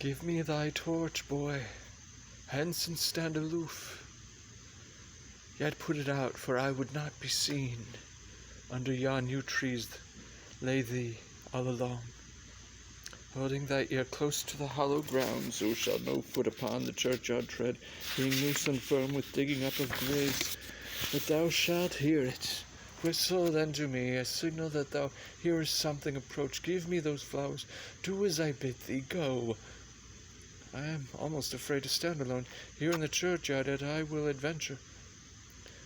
Give me thy torch, boy, hence and stand aloof. Yet put it out, for I would not be seen. Under yon yew trees lay thee all alone, holding thy ear close to the hollow ground, so shall no foot upon the churchyard tread, being loose and firm with digging up of graves. But thou shalt hear it. Whistle then to me, a signal that thou hearest something approach. Give me those flowers. Do as I bid thee. Go. I am almost afraid to stand alone here in the churchyard, yet I will adventure.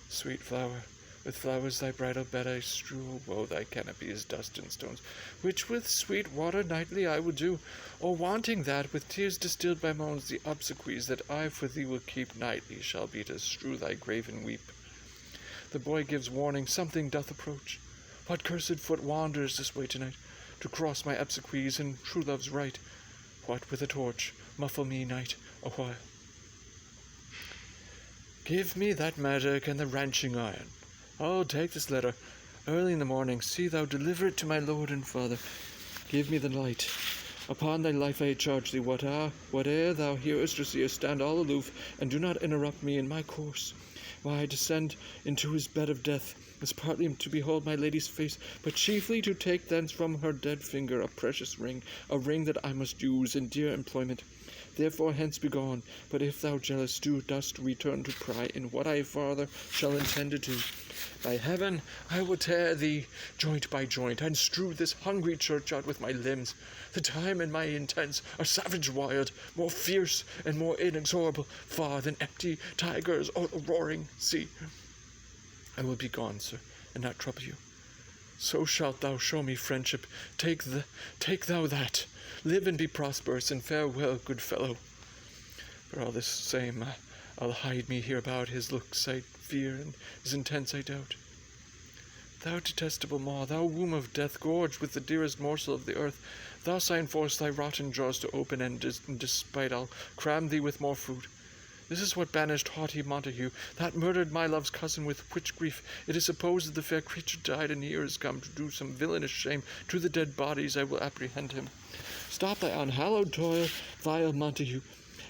Sweet flower, with flowers thy bridal bed I strew. Woe, thy canopy is dust and stones, which with sweet water nightly I will do. Or wanting that, with tears distilled by moans, the obsequies that I for thee will keep nightly shall be to strew thy grave and weep. The boy gives warning, something doth approach. What cursed foot wanders this way tonight, to cross my obsequies and true love's right? What with a torch, muffle me, night, awhile. Give me that mattock and the wrenching iron. Oh, take this letter. Early in the morning, see thou deliver it to my lord and father. Give me the light. Upon thy life I charge thee, whate'er thou hearest or seest, stand all aloof, and do not interrupt me in my course. Why, I descend into his bed of death, is partly to behold my lady's face, but chiefly to take thence from her dead finger a precious ring, a ring that I must use in dear employment. Therefore hence be gone, but if thou jealous dost return to pry in what I farther shall intend to do, by heaven I will tear thee joint by joint, and strew this hungry churchyard with my limbs. The time and my intents are savage wild, more fierce and more inexorable far than empty tigers or a roaring sea. I will be gone, sir, and not trouble you. So shalt thou show me friendship. Take thou that. Live and be prosperous, and farewell, good fellow. For all this same, I'll hide me hereabout. His looks I fear, and his intents I doubt. Thou detestable maw, thou womb of death, gorged with the dearest morsel of the earth, thus I enforce thy rotten jaws to open, and in despite I'll cram thee with more food. This is what banished haughty Montague, that murdered my love's cousin with which grief it is supposed that the fair creature died, and here is come to do some villainous shame to the dead bodies. I will apprehend him. Stop thy unhallowed toil, vile Montague.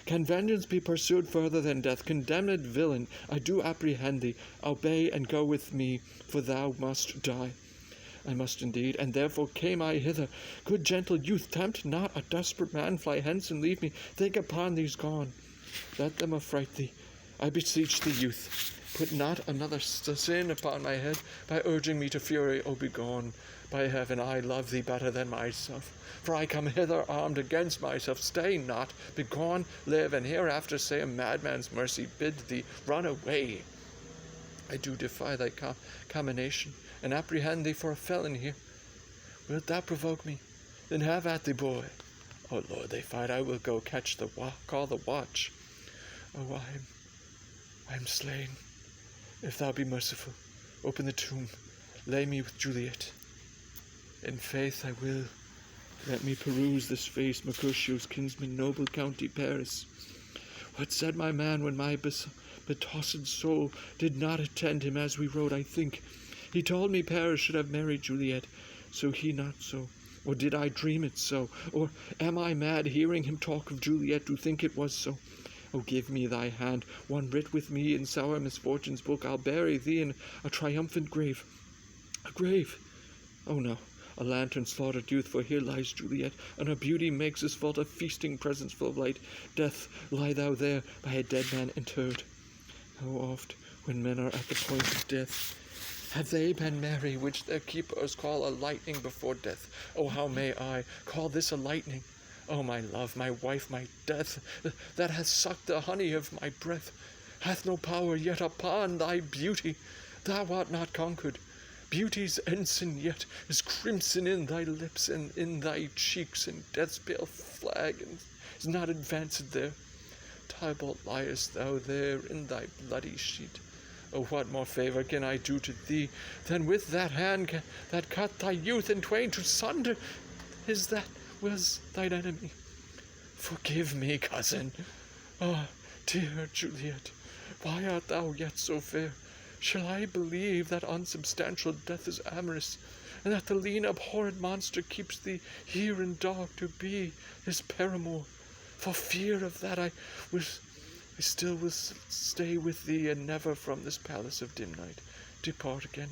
Can vengeance be pursued further than death? Condemned villain, I do apprehend thee. Obey and go with me, for thou must die. I must indeed, and therefore came I hither. Good gentle youth, tempt not a desperate man. Fly hence and leave me. Think upon these gone. Let them affright thee. I beseech thee, youth. Put not another sin upon my head by urging me to fury. O begone. By heaven, I love thee better than myself. For I come hither armed against myself. Stay not. Begone, live, and hereafter say a madman's mercy. Bid thee run away. I do defy thy commination, and apprehend thee for a felon here. Wilt thou provoke me? Then have at thee, boy. O Lord, they fight. I will go call the watch. Oh, I am slain. If thou be merciful, open the tomb. Lay me with Juliet. In faith I will. Let me peruse this face, Mercutio's kinsman, noble county Paris. What said my man when my betossed soul did not attend him as we rode? I think he told me Paris should have married Juliet. So he not so. Or did I dream it so? Or am I mad, hearing him talk of Juliet, to think it was so? Oh, give me thy hand, one writ with me in sour misfortune's book. I'll bury thee in a triumphant grave. A grave? Oh no, a lantern slaughtered youth, for here lies Juliet, and her beauty makes this vault a feasting presence full of light. Death, lie thou there, by a dead man interred. How oft, when men are at the point of death, have they been merry, which their keepers call a lightning before death? Oh, how may I call this a lightning? Oh, my love, my wife, my death, that hath sucked the honey of my breath, hath no power yet upon thy beauty. Thou art not conquered. Beauty's ensign yet is crimson in thy lips and in thy cheeks, and death's pale flag is not advanced there. Tybalt, liest thou there in thy bloody sheet. Oh, what more favour can I do to thee than with that hand that cut thy youth in twain to sunder? Is that was thine enemy? Forgive me, cousin. Ah, dear Juliet, why art thou yet so fair? Shall I believe that unsubstantial death is amorous, and that the lean abhorred monster keeps thee here in dark to be his paramour? For fear of that I still will stay with thee, and never from this palace of dim night depart again.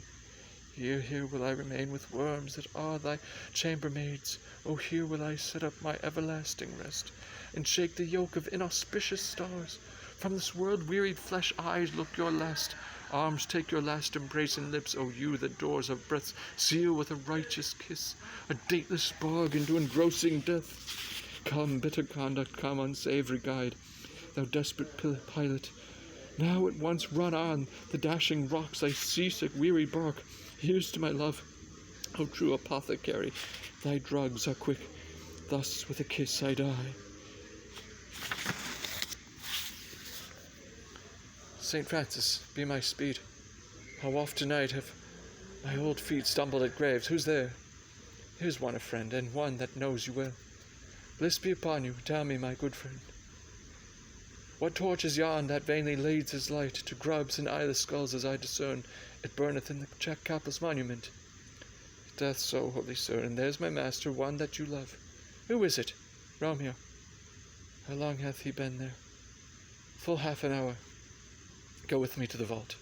Here will I remain with worms that are thy chambermaids. Oh, here will I set up my everlasting rest, and shake the yoke of inauspicious stars. From this world-wearied flesh eyes look your last, arms take your last embrace, and lips, O you, the doors of breath, seal with a righteous kiss, a dateless bargain to engrossing death. Come, bitter conduct, come, unsavory guide, thou desperate pilot. Now at once run on the dashing rocks, thy seasick, weary bark. Here's to my love, O true apothecary, thy drugs are quick, thus with a kiss I die. St. Francis, be my speed. How oft tonight have my old feet stumbled at graves. Who's there? Here's one a friend, and one that knows you well. Bliss be upon you, tell me, my good friend. What torch is yon that vainly leads his light to grubs and eyeless skulls, as I discern it burneth in the chapel's monument? It doth so, holy sir, and there's my master, one that you love. Who is it? Romeo. How long hath he been there? Full half an hour. Go with me to the vault.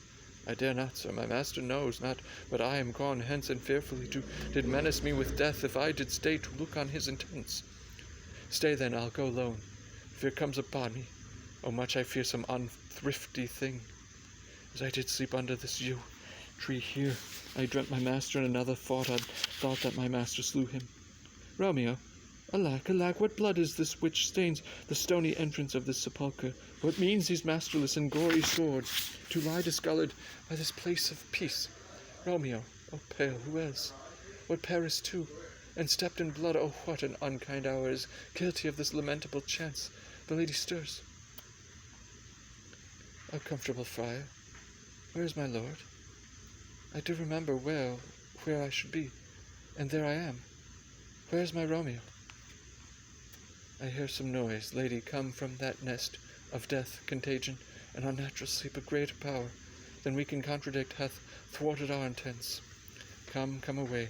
I dare not, sir, my master knows not, but I am gone hence, and fearfully did menace me with death if I did stay to look on his intents. Stay then, I'll go alone. Fear comes upon me. Oh, much I fear some unthrifty thing. As I did sleep under this yew tree here, I dreamt my master, and another thought that my master slew him. Romeo, alack, alack, what blood is this which stains the stony entrance of this sepulchre? What means these masterless and gory swords to lie discolored by this place of peace? Romeo, oh pale, who else? What Paris too, and stepped in blood? Oh, what an unkind hour is guilty of this lamentable chance. The lady stirs. O comfortable friar, where is my lord? I do remember well where I should be, and there I am. Where is my Romeo? I hear some noise. Lady, come from that nest of death, contagion, and unnatural sleep. A greater power than we can contradict hath thwarted our intents. Come away.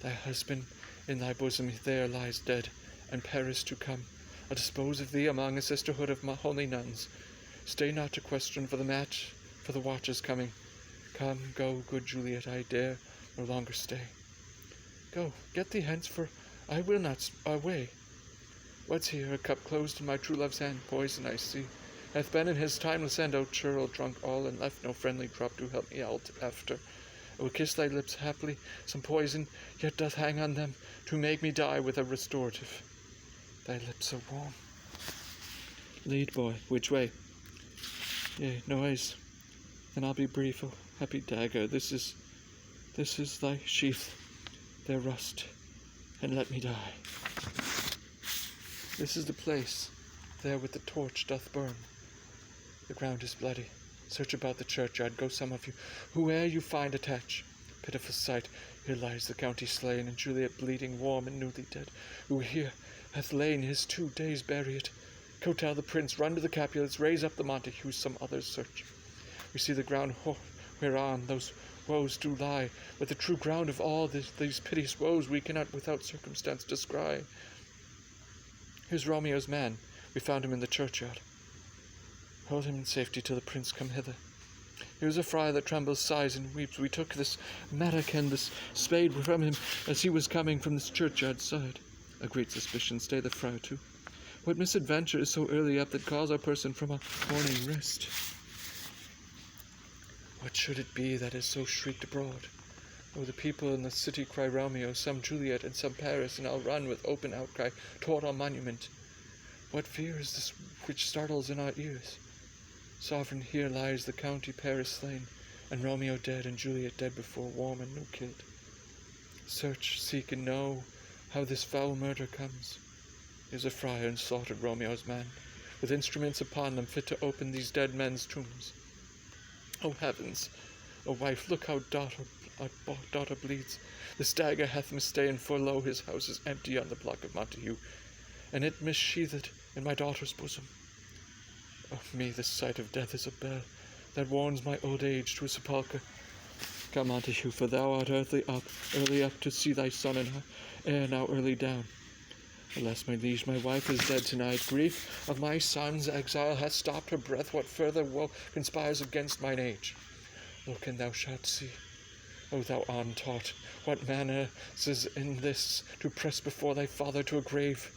Thy husband in thy bosom there lies dead, and Paris to come. I'll dispose of thee among a sisterhood of holy nuns. Stay not to question for the watch is coming. Come, go, good Juliet, I dare no longer stay. Go, get thee hence, for I will not away. What's here? A cup closed in my true love's hand, poison I see. Hath been in his timeless end, O churl, drunk all, and left no friendly drop to help me out after. I will kiss thy lips haply, some poison yet doth hang on them, to make me die with a restorative. Thy lips are warm. Lead, boy, which way? Yea, noise. Then I'll be brief, O happy dagger. This is thy sheath, their rust, and let me die. This is the place, there with the torch doth burn. The ground is bloody. Search about the churchyard, go some of you, whoe'er you find attach. Pitiful sight, here lies the county slain, and Juliet bleeding, warm and newly dead, who here hath lain his 2 days buried. Go tell the prince, run to the Capulets, raise up the Montagues, some others search. We see the ground whereon those woes do lie, but the true ground of all these piteous woes we cannot without circumstance descry. Here's Romeo's man. We found him in the churchyard. Hold him in safety till the prince come hither. Here's a friar that trembles, sighs, and weeps. We took this mattock and this spade from him as he was coming from this churchyard side. A great suspicion, stay the friar too. What misadventure is so early up that calls our person from a morning rest? What should it be that is so shrieked abroad? Oh, the people in the city cry Romeo, some Juliet, and some Paris, and I'll run with open outcry toward our monument. What fear is this which startles in our ears? Sovereign, here lies the county Paris slain, and Romeo dead, and Juliet dead before, warm and no killed. Search, seek, and know how this foul murder comes. Here's a friar and slaughtered Romeo's man, with instruments upon them fit to open these dead men's tombs. O heavens! O wife, look how our daughter bleeds. This dagger hath mista'en, for lo, his house is empty on the block of Montague, and it missheathed in my daughter's bosom. Oh me, this sight of death is a bell that warns my old age to a sepulchre. Come, Montague, for thou art early up to see thy son and heir now early down. Alas, my liege, my wife is dead tonight. Grief of my son's exile hath stopped her breath. What further woe conspires against mine age? Look, and thou shalt see, O thou untaught, what manner is in this to press before thy father to a grave.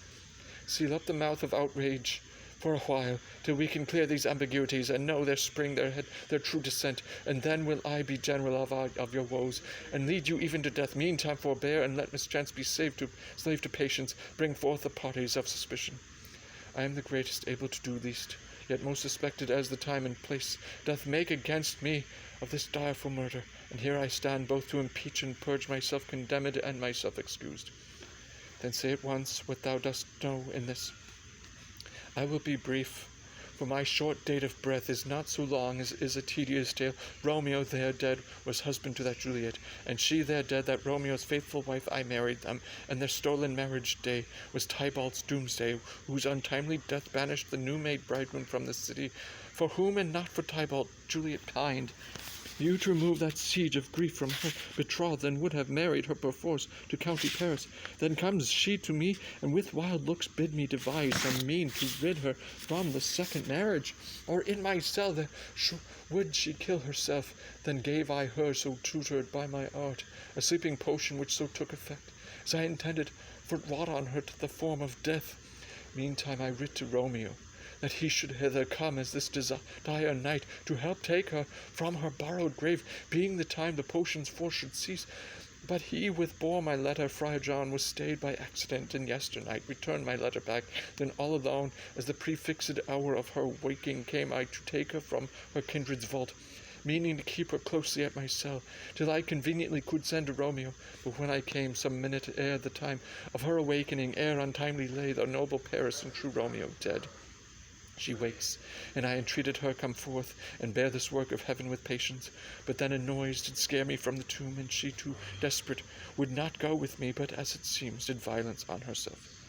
Seal up the mouth of outrage for a while, till we can clear these ambiguities, and know their spring, their true descent, and then will I be general of your woes, and lead you even to death. Meantime forbear, and let mischance be slave to patience. Bring forth the parties of suspicion. I am the greatest able to do least, yet most suspected, as the time and place doth make against me of this direful murder. And here I stand, both to impeach and purge myself condemned and myself excused. Then say at once what thou dost know in this. I will be brief, for my short date of breath is not so long as is a tedious tale. Romeo there dead was husband to that Juliet, and she there dead, that Romeo's faithful wife. I married them, and their stolen marriage day was Tybalt's doomsday, whose untimely death banished the new-made bridegroom from the city. For whom and not for Tybalt Juliet pined. You to remove that siege of grief from her betrothed, and would have married her perforce to county Paris. Then comes she to me, and with wild looks bid me devise some mean to rid her from the second marriage. Or in my cell there would she kill herself. Then gave I her, so tutored by my art, a sleeping potion which so took effect as I intended, for it wrought on her to the form of death. Meantime I writ to Romeo, that he should hither come as this dire night, to help take her from her borrowed grave, being the time the potion's force should cease. But he withbore my letter. Friar John was stayed by accident, and yesternight returned my letter back. Then all alone, as the prefixed hour of her waking came, I to take her from her kindred's vault, meaning to keep her closely at my cell, till I conveniently could send to Romeo. But when I came, some minute ere the time of her awakening, ere untimely lay the noble Paris and true Romeo dead, she wakes, and I entreated her come forth, and bear this work of heaven with patience. But then a noise did scare me from the tomb, and she, too desperate, would not go with me, but, as it seems, did violence on herself.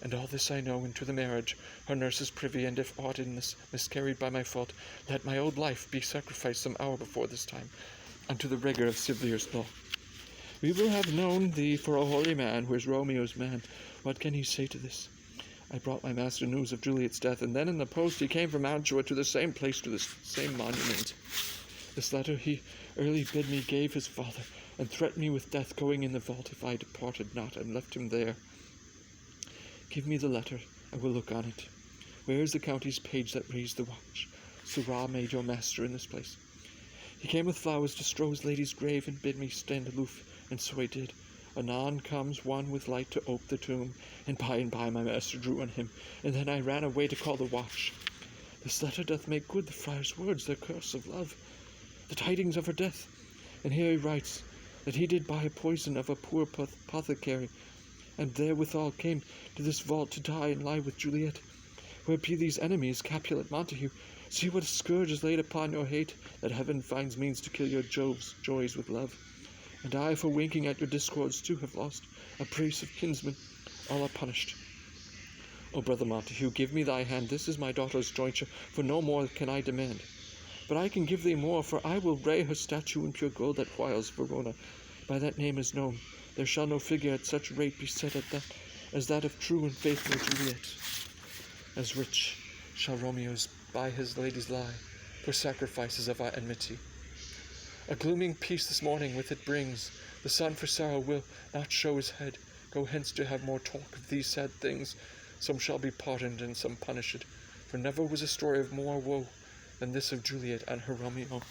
And all this I know, into the marriage her nurse is privy, and if aught in this miscarried by my fault, let my old life be sacrificed some hour before this time, unto the rigour of Sibley's law. We will have known thee for a holy man, who is Romeo's man. What can he say to this? I brought my master news of Juliet's death, and then in the post he came from Mantua to the same place, to the same monument. This letter he early bid me gave his father, and threatened me with death, going in the vault if I departed not, and left him there. Give me the letter, I will look on it. Where is the county's page that raised the watch? Sirrah made your master in this place. He came with flowers to strow his lady's grave, and bid me stand aloof, and so I did. Anon comes one with light to ope the tomb, and by my master drew on him, and then I ran away to call the watch. This letter doth make good the friar's words, their curse of love, the tidings of her death. And here he writes, that he did buy poison of a poor apothecary, and therewithal came to this vault to die and lie with Juliet. Where be these enemies, Capulet, Montague? See what a scourge is laid upon your hate, that heaven finds means to kill your joys with love. And I, for winking at your discords too, have lost a brace of kinsmen. All are punished. O brother Montague, give me thy hand. This is my daughter's jointure, for no more can I demand. But I can give thee more, for I will ray her statue in pure gold that whiles Verona. By that name is known. There shall no figure at such rate be set at that as that of true and faithful Juliet. As rich shall Romeo's by his ladies lie, for sacrifices of our enmity. A glooming peace this morning with it brings. The sun for sorrow will not show his head. Go hence to have more talk of these sad things. Some shall be pardoned and some punished. For never was a story of more woe than this of Juliet and her Romeo.